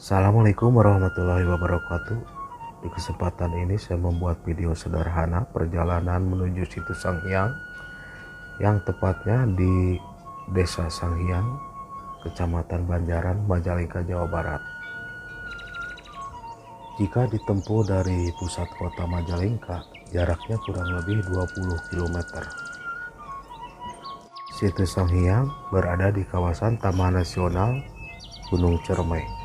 Assalamualaikum warahmatullahi wabarakatuh. Di kesempatan ini saya membuat video sederhana perjalanan menuju situs Sanghyang yang tepatnya di Desa Sanghyang, Kecamatan Banjaran, Majalengka, Jawa Barat. Jika ditempuh dari pusat kota Majalengka, jaraknya kurang lebih 20 km. Situs Sanghyang berada di kawasan Taman Nasional Gunung Ciremai.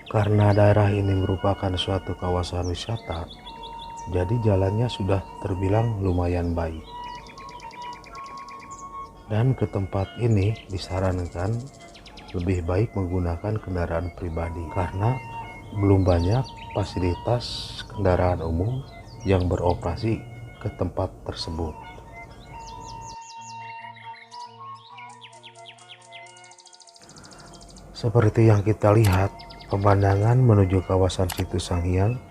Karena daerah ini merupakan suatu kawasan wisata, jadi jalannya sudah terbilang lumayan baik. Dan ke tempat ini disarankan lebih baik menggunakan kendaraan pribadi karena belum banyak fasilitas kendaraan umum yang beroperasi ke tempat tersebut. Seperti yang kita lihat, pemandangan menuju kawasan situs Sanghyang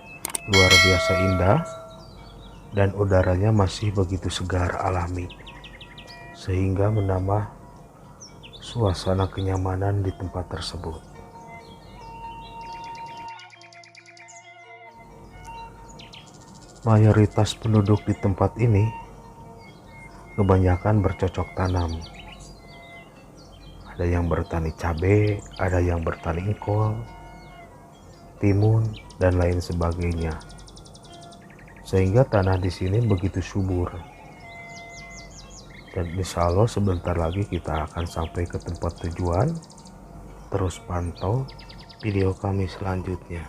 luar biasa indah dan udaranya masih begitu segar alami, sehingga menambah suasana kenyamanan di tempat tersebut. Mayoritas penduduk di tempat ini kebanyakan bercocok tanam. Ada yang bertani cabai, ada yang bertani engkol, timun, dan lain sebagainya. Sehingga tanah di sini begitu subur. Dan insya Allah sebentar lagi kita akan sampai ke tempat tujuan. Terus pantau video kami selanjutnya.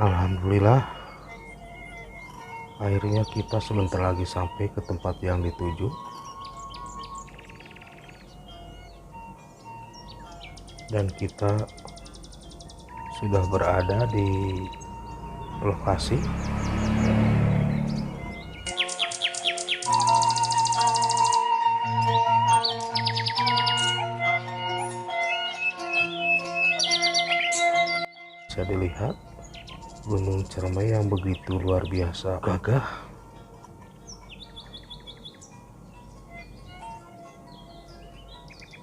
Alhamdulillah, akhirnya kita sebentar lagi sampai ke tempat yang dituju. Dan kita sudah berada di lokasi. Bisa dilihat Gunung Ciremai yang begitu luar biasa gagah.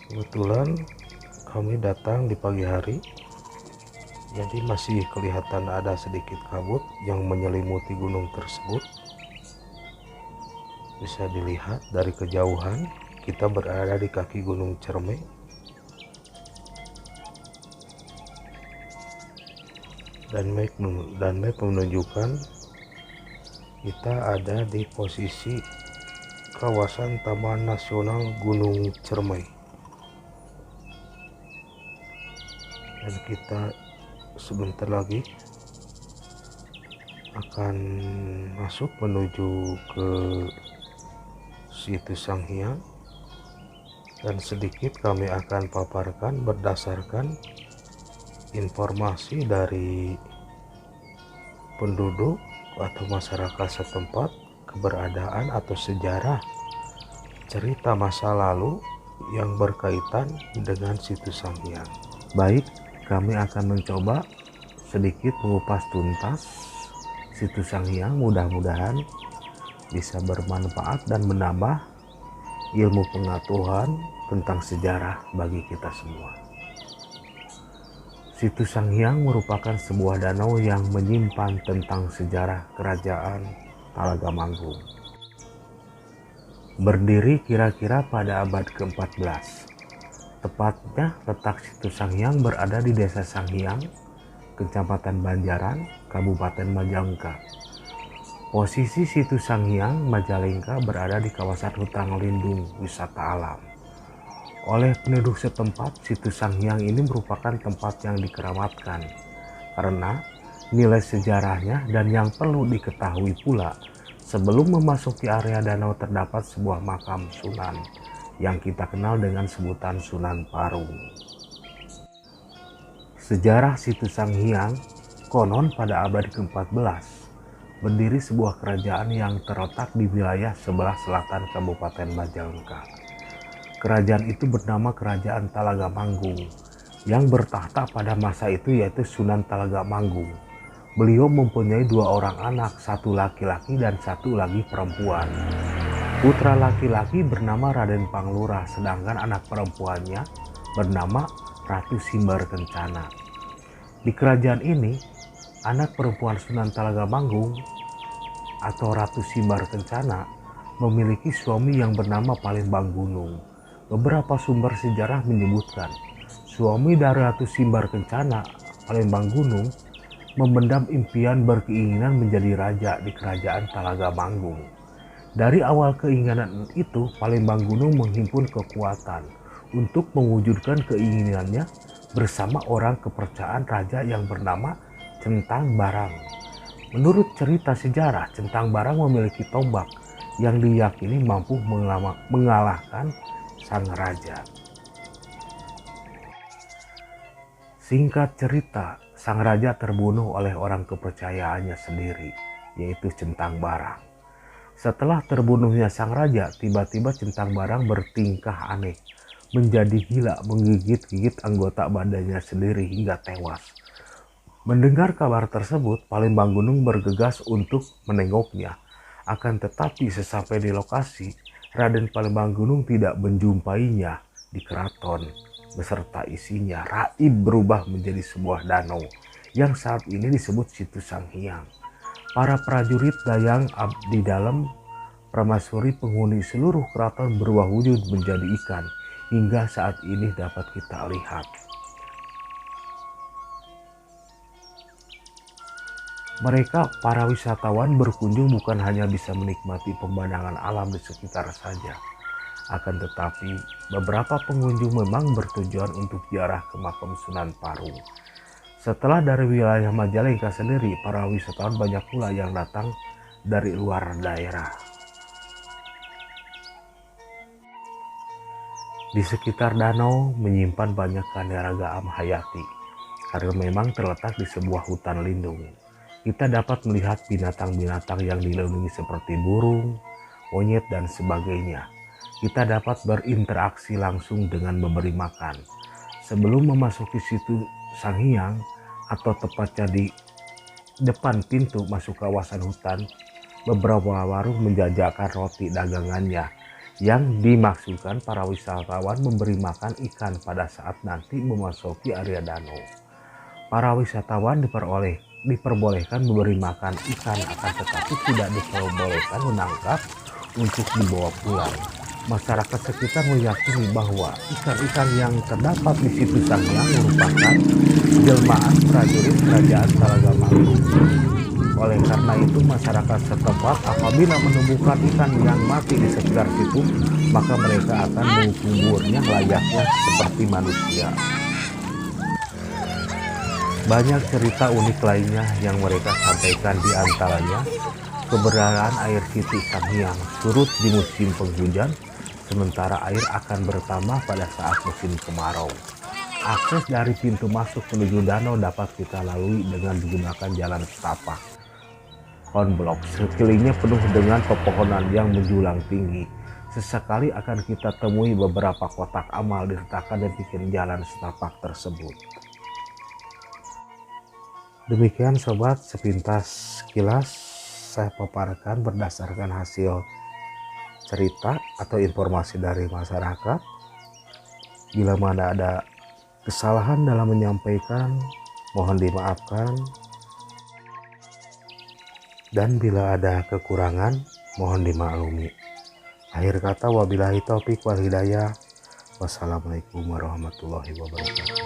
Kebetulan kami datang di pagi hari, jadi masih kelihatan ada sedikit kabut yang menyelimuti gunung tersebut. Bisa dilihat dari kejauhan kita berada di kaki Gunung Ciremai. Dan map menunjukkan kita ada di posisi kawasan Taman Nasional Gunung Ciremai. Dan kita sebentar lagi akan masuk menuju ke situs Sanghyang. dan sedikit kami akan paparkan berdasarkan informasi dari penduduk atau masyarakat setempat, keberadaan atau sejarah cerita masa lalu yang berkaitan dengan situs Sanghyang. Baik, kami akan mencoba sedikit mengupas tuntas situs Sanghyang, mudah-mudahan bisa bermanfaat dan menambah ilmu pengetahuan tentang sejarah bagi kita semua. Situs Sanghyang merupakan sebuah danau yang menyimpan tentang sejarah kerajaan Talaga Manggung. Berdiri kira-kira pada abad ke-14. Tepatnya letak situs Sanghyang berada di Desa Sanghyang, Kecamatan Banjaran, Kabupaten Majalengka. Posisi situs Sanghyang Majalengka berada di kawasan hutan lindung wisata alam. Oleh penduduk setempat, situs Sanghyang ini merupakan tempat yang dikeramatkan karena nilai sejarahnya, dan yang perlu diketahui pula, sebelum memasuki area danau terdapat sebuah makam Sunan yang kita kenal dengan sebutan Sunan Parung. Sejarah situs Sanghyang, konon pada abad ke-14 berdiri sebuah kerajaan yang terletak di wilayah sebelah selatan Kabupaten Majalengka. Kerajaan itu bernama Kerajaan Talaga Manggung yang bertahta pada masa itu, yaitu Sunan Talaga Manggung. Beliau mempunyai 2 orang anak, satu laki-laki dan satu lagi perempuan. Putra laki-laki bernama Raden Panglura, sedangkan anak perempuannya bernama Ratu Simbar Kencana. Di kerajaan ini, anak perempuan Sunan Talaga Manggung atau Ratu Simbar Kencana memiliki suami yang bernama Palembang Gunung. Beberapa sumber sejarah menyebutkan suami dari Ratu Simbar Kencana, Palembang Gunung, memendam impian berkeinginan menjadi raja di kerajaan Talaga Manggung. Dari awal keinginan itu, Palembang Gunung menghimpun kekuatan untuk mewujudkan keinginannya bersama orang kepercayaan raja yang bernama Centang Barang. Menurut cerita sejarah, Centang Barang memiliki tombak yang diyakini mampu mengalahkan sang raja. Singkat cerita, sang raja terbunuh oleh orang kepercayaannya sendiri, yaitu Centang Barang. Setelah terbunuhnya sang raja, tiba-tiba Centang Barang bertingkah aneh, menjadi gila, menggigit-gigit anggota badannya sendiri hingga tewas. Mendengar kabar tersebut, Palembang Gunung bergegas untuk menengoknya. Akan tetapi sesampai di lokasi, Raden Palembang Gunung tidak menjumpainya di keraton beserta isinya. Raib berubah menjadi sebuah danau yang saat ini disebut situs Sanghyang. Para prajurit Dayang Abdi Dalam Permaisuri penghuni seluruh keraton berubah wujud menjadi ikan hingga saat ini dapat kita lihat. Mereka, para wisatawan, berkunjung bukan hanya bisa menikmati pemandangan alam di sekitar saja. Akan tetapi, beberapa pengunjung memang bertujuan untuk ziarah ke makam Sunan Parung. Setelah dari wilayah Majalengka sendiri, para wisatawan banyak pula yang datang dari luar daerah. Di sekitar danau menyimpan banyak keanekaragaman hayati, karena memang terletak di sebuah hutan lindung. Kita dapat melihat binatang-binatang yang dilindungi seperti burung, monyet, dan sebagainya. Kita dapat berinteraksi langsung dengan memberi makan. Sebelum memasuki situs Sanghyang, atau tepatnya di depan pintu masuk kawasan hutan, beberapa warung menjajakan roti dagangannya yang dimaksudkan para wisatawan memberi makan ikan pada saat nanti memasuki area danau. Para wisatawan diperbolehkan memberi makan ikan, akan tetapi tidak diperbolehkan menangkap untuk dibawa pulang. Masyarakat sekitar meyakini bahwa ikan-ikan yang terdapat di situs Sanghyang merupakan jelmaan prajurit kerajaan Talaga Manggung. Oleh karena itu, masyarakat setempat apabila menemukan ikan yang mati di sekitar situ, maka mereka akan menguburnya layaknya seperti manusia. Banyak cerita unik lainnya yang mereka sampaikan, di antaranya keberadaan air situs Sanghyang surut di musim penghujan sementara air akan bertambah pada saat musim kemarau. Akses dari pintu masuk menuju danau dapat kita lalui dengan menggunakan jalan setapak konblok. Sekelilingnya penuh dengan pepohonan yang menjulang tinggi. Sesekali akan kita temui beberapa kotak amal diletakkan di pinggir jalan setapak tersebut. Demikian sobat, sepintas kilas saya paparkan berdasarkan hasil cerita atau informasi dari masyarakat. Bila mana ada kesalahan dalam menyampaikan, mohon dimaafkan. Dan bila ada kekurangan, mohon dimaklumi. Akhir kata, wabillahi taufik wal hidayah. Wassalamualaikum warahmatullahi wabarakatuh.